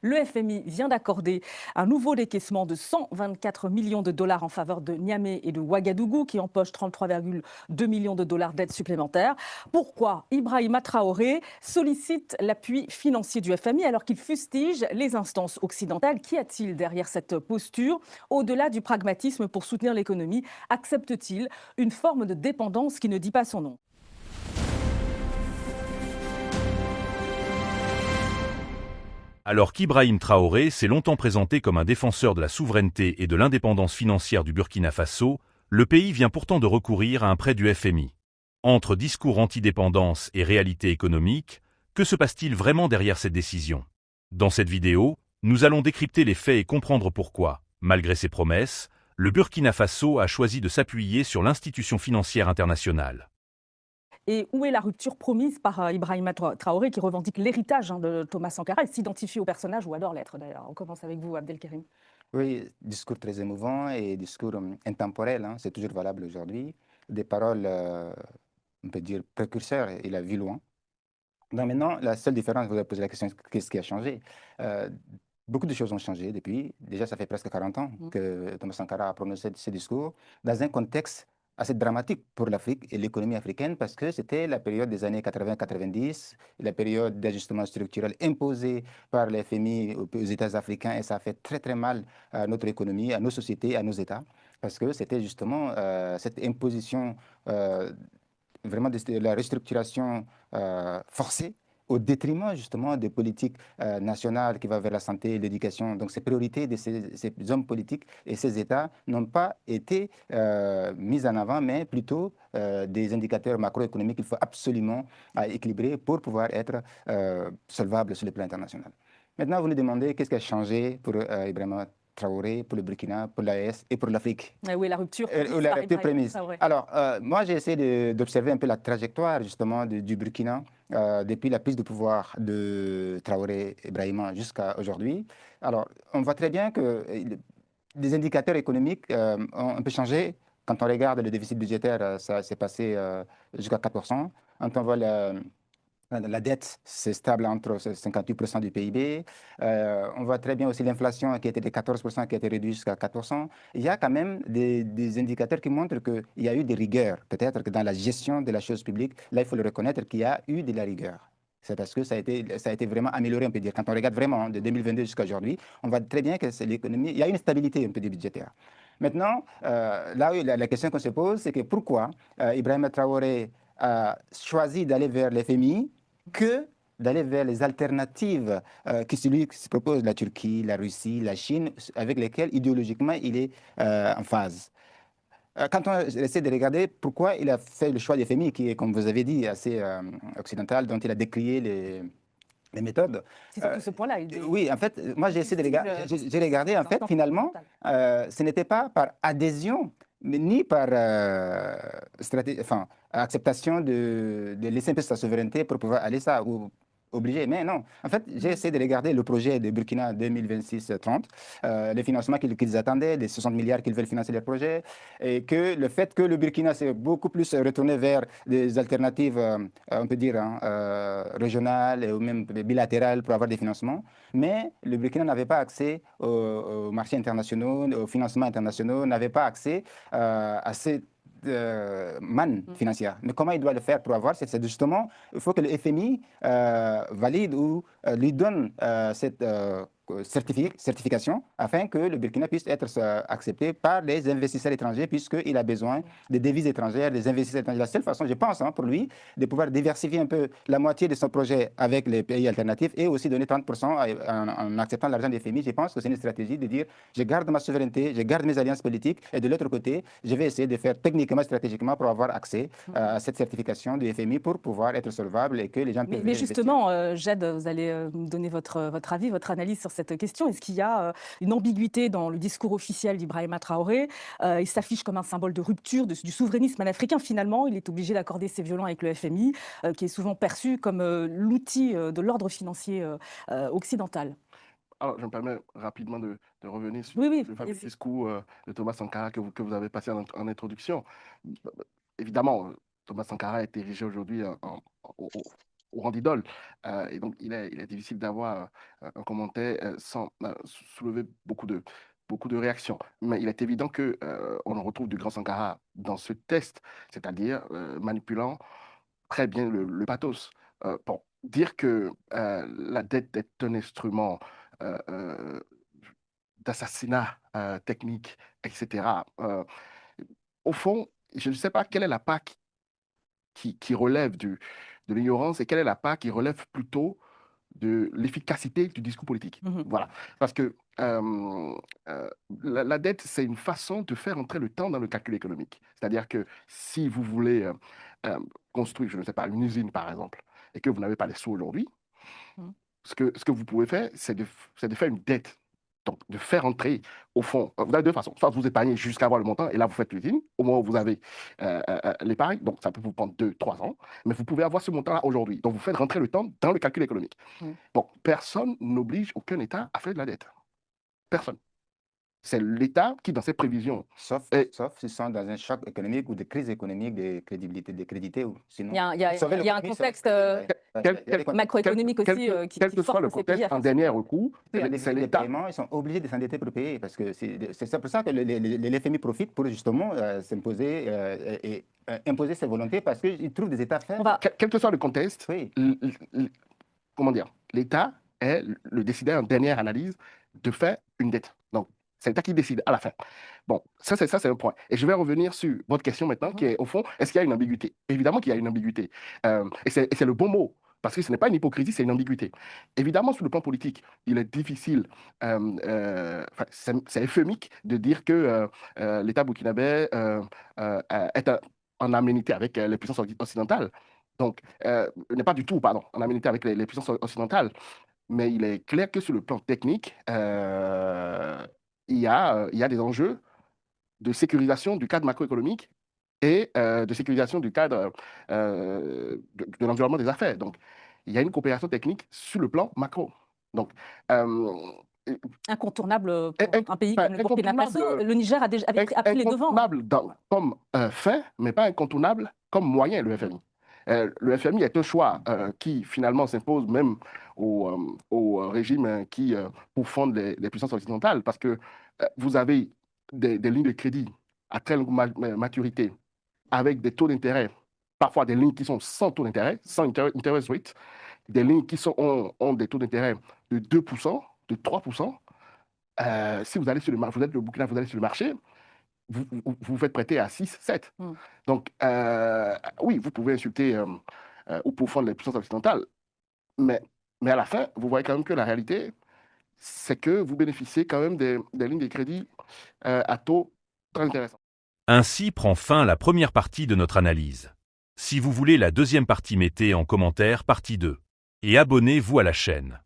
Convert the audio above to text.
Le FMI vient d'accorder un nouveau décaissement de 124 millions de dollars en faveur de Niamey et de Ouagadougou, qui empochent 33,2 millions de dollars d'aide supplémentaire. Pourquoi Ibrahima Traoré sollicite l'appui financier du FMI alors qu'il fustige les instances occidentales? Qu'y a-t-il derrière cette posture? Au-delà du pragmatisme pour soutenir l'économie, accepte-t-il une forme de dépendance qui ne dit pas son nom? Alors qu'Ibrahim Traoré s'est longtemps présenté comme un défenseur de la souveraineté et de l'indépendance financière du Burkina Faso, le pays vient pourtant de recourir à un prêt du FMI. Entre discours anti-dépendance et réalité économique, que se passe-t-il vraiment derrière cette décision? Dans cette vidéo, nous allons décrypter les faits et comprendre pourquoi, malgré ses promesses, le Burkina Faso a choisi de s'appuyer sur l'institution financière internationale. Et où est la rupture promise par Ibrahima Traoré, qui revendique l'héritage de Thomas Sankara? Il s'identifie au personnage ou adore l'être d'ailleurs. On commence avec vous, Abdelkarim. Oui, discours très émouvant et discours intemporel, hein, c'est toujours valable aujourd'hui. Des paroles, on peut dire, précurseurs, il a vu loin. Donc maintenant, la seule différence, vous avez posé la question, qu'est-ce qui a changé? Euh, Beaucoup de choses ont changé depuis. Déjà, ça fait presque 40 ans que Thomas Sankara a prononcé ce discours dans un contexte assez dramatique pour l'Afrique et l'économie africaine parce que c'était la période des années 80-90, la période d'ajustement structurel imposée par les FMI aux États africains et ça a fait très très mal à notre économie, à nos sociétés, à nos États parce que c'était justement cette imposition vraiment de la restructuration forcée au détriment justement des politiques nationales qui vont vers la santé et l'éducation. Donc ces priorités de ces hommes politiques et ces États n'ont pas été mises en avant, mais plutôt des indicateurs macroéconomiques qu'il faut absolument équilibrer pour pouvoir être solvables sur le plan international. Maintenant, vous nous demandez qu'est-ce qui a changé pour Ibrahima Traoré, pour le Burkina, pour l'AES et pour l'Afrique. Où est la rupture Ou promise la par rupture Ibrahima prémisse. Traoré? Alors, moi, j'ai essayé d'observer un peu la trajectoire, justement, du Burkina depuis la prise de pouvoir de Traoré Ibrahima jusqu'à aujourd'hui. Alors, on voit très bien que les indicateurs économiques ont un peu changé. Quand on regarde le déficit budgétaire, ça s'est passé jusqu'à 4%. Quand on voit la dette, c'est stable entre 58% du PIB. On voit très bien aussi l'inflation qui était de 14%, qui a été réduite jusqu'à 4%. Il y a quand même des indicateurs qui montrent qu'il y a eu des rigueurs. Peut-être que dans la gestion de la chose publique, là, il faut le reconnaître qu'il y a eu de la rigueur. C'est parce que ça a été vraiment amélioré, on peut dire. Quand on regarde vraiment de 2022 jusqu'à aujourd'hui, on voit très bien que c'est l'économie, il y a une stabilité, un peu budgétaire. Maintenant, là où la question qu'on se pose, c'est que pourquoi Ibrahim Traoré a choisi d'aller vers l'FMI que d'aller vers les alternatives qui se propose la Turquie, la Russie, la Chine, avec lesquelles idéologiquement il est en phase. Quand on essaie de regarder pourquoi il a fait le choix des FMI, qui est, comme vous avez dit, assez occidental, dont il a décrié les méthodes. C'est surtout ce point-là. Oui, en fait, moi j'ai essayé de regarder, j'ai regardé, en fait, finalement, ce n'était pas par adhésion, mais ni par enfin, acceptation de laisser un peu sa souveraineté pour pouvoir aller ça, ou obligé. Mais non, en fait, j'ai essayé de regarder le projet de Burkina 2026-30, les financements qu'ils attendaient, les 60 milliards qu'ils veulent financer leur projet, et que le fait que le Burkina s'est beaucoup plus retourné vers des alternatives, on peut dire, hein, régionales ou même bilatérales pour avoir des financements, mais le Burkina n'avait pas accès aux marchés internationaux, aux financements internationaux, n'avait pas accès à ces manne financière. Mais comment il doit le faire pour avoir? C'est justement, il faut que le FMI valide ou lui donne cette certification afin que le Burkina puisse être accepté par les investisseurs étrangers puisqu'il a besoin de devises étrangères, des investisseurs étrangers. La seule façon, je pense, hein, pour lui, de pouvoir diversifier un peu la moitié de son projet avec les pays alternatifs et aussi donner 30% en acceptant l'argent des FMI, je pense que c'est une stratégie de dire je garde ma souveraineté, je garde mes alliances politiques et de l'autre côté, je vais essayer de faire techniquement, stratégiquement pour avoir accès à cette certification du FMI pour pouvoir être solvable et que les gens puissent Mais investir. justement, Jed, vous allez me donner votre avis, votre analyse sur cette question. Est-ce qu'il y a une ambiguïté dans le discours officiel d'Ibrahima Traoré? Il s'affiche comme un symbole de rupture du souverainisme panafricain. Finalement, il est obligé d'accorder ses violons avec le FMI, qui est souvent perçu comme l'outil de l'ordre financier occidental. Alors, je me permets rapidement de revenir sur Oui, oui, le fameux allez-y. discours de Thomas Sankara que vous avez passé en introduction. Évidemment, Thomas Sankara est érigé aujourd'hui au rang d'idole. Et donc, il est difficile d'avoir un commentaire sans soulever beaucoup de réactions. Mais il est évident que on en retrouve du grand Sankara dans ce test, c'est-à-dire manipulant très bien le pathos. Bon, dire que la dette est un instrument euh, euh, d'assassinat technique, etc. Au fond, je ne sais pas quelle est la part qui relève de l'ignorance et quelle est la part qui relève plutôt de l'efficacité du discours politique. Mhm. Voilà. Parce que euh, la dette, c'est une façon de faire entrer le temps dans le calcul économique. C'est-à-dire que si vous voulez euh, construire, je ne sais pas, une usine, par exemple, et que vous n'avez pas les sous aujourd'hui, Mhm. ce que vous pouvez faire, c'est de faire une dette. Donc, de faire entrer, au fond, vous avez deux façons. Soit vous épargnez jusqu'à avoir le montant, et là, vous faites l'usine, au moment où vous avez l'épargne, donc ça peut vous prendre 2, 3 ans, mais vous pouvez avoir ce montant-là aujourd'hui. Donc, vous faites rentrer le temps dans le calcul économique. Mhm. Bon, personne n'oblige aucun État à faire de la dette. Personne. C'est l'État qui, dans ses prévisions, Sauf est, s'ils sont dans un choc économique ou de crise économique, de crédibilité, de crédité, ou sinon. Il y a Sauver un l'économie, contexte ouais, ouais, quel, il y a quel- des contextes. macroéconomique aussi qui quel que soit force le ces pays contexte, à en faire ça. dernier recours, En c'est déficit de l'État. paiement, ils sont obligés de s'endetter pour payer parce que c'est pour ça que l'FMI profite pour justement s'imposer et imposer ses volontés parce qu'ils trouvent des États On faibles. va, Quel que soit le contexte, Oui, comment dire, l'État est le décideur en dernière analyse de faire une dette. Donc, c'est l'État qui décide à la fin. Bon, ça, c'est un point. Et je vais revenir sur votre question maintenant, qui est, au fond, est-ce qu'il y a une ambiguïté? Évidemment qu'il y a une ambiguïté. Et c'est le bon mot, parce que ce n'est pas une hypocrisie, c'est une ambiguïté. Évidemment, sur le plan politique, il est difficile, c'est euphémique de dire que l'État burkinabé est en aménité avec les puissances occidentales. Donc, n'est pas du tout, pardon, en aménité avec les puissances occidentales. Mais il est clair que sur le plan technique, il y a des enjeux de sécurisation du cadre macroéconomique et de sécurisation du cadre de l'environnement des affaires. Donc, il y a une coopération technique sur le plan macro. Donc, euh, incontournable pour un pays enfin, comme le Burkina Faso. incontournable, Le Niger a pris les devants. incontournable comme fin, mais pas incontournable comme moyen, le FMI. Le FMI est un choix qui finalement s'impose même au régime qui pourfondent les puissances occidentales parce que vous avez des lignes de crédit à très longue maturité avec des taux d'intérêt, parfois des lignes qui sont sans taux d'intérêt, sans interest rate, des lignes qui ont des taux d'intérêt de 2%, de 3%. Si vous allez sur le marché, vous êtes le Burkina, vous allez sur le marché, vous faites prêter à 6, 7. Mm. Donc, oui, vous pouvez insulter ou pourfendre les puissances occidentales, mais, mais à la fin, vous voyez quand même que la réalité, c'est que vous bénéficiez quand même des lignes de crédit à taux très intéressants. Ainsi prend fin la première partie de notre analyse. Si vous voulez la deuxième partie, mettez en commentaire partie 2. Et abonnez-vous à la chaîne.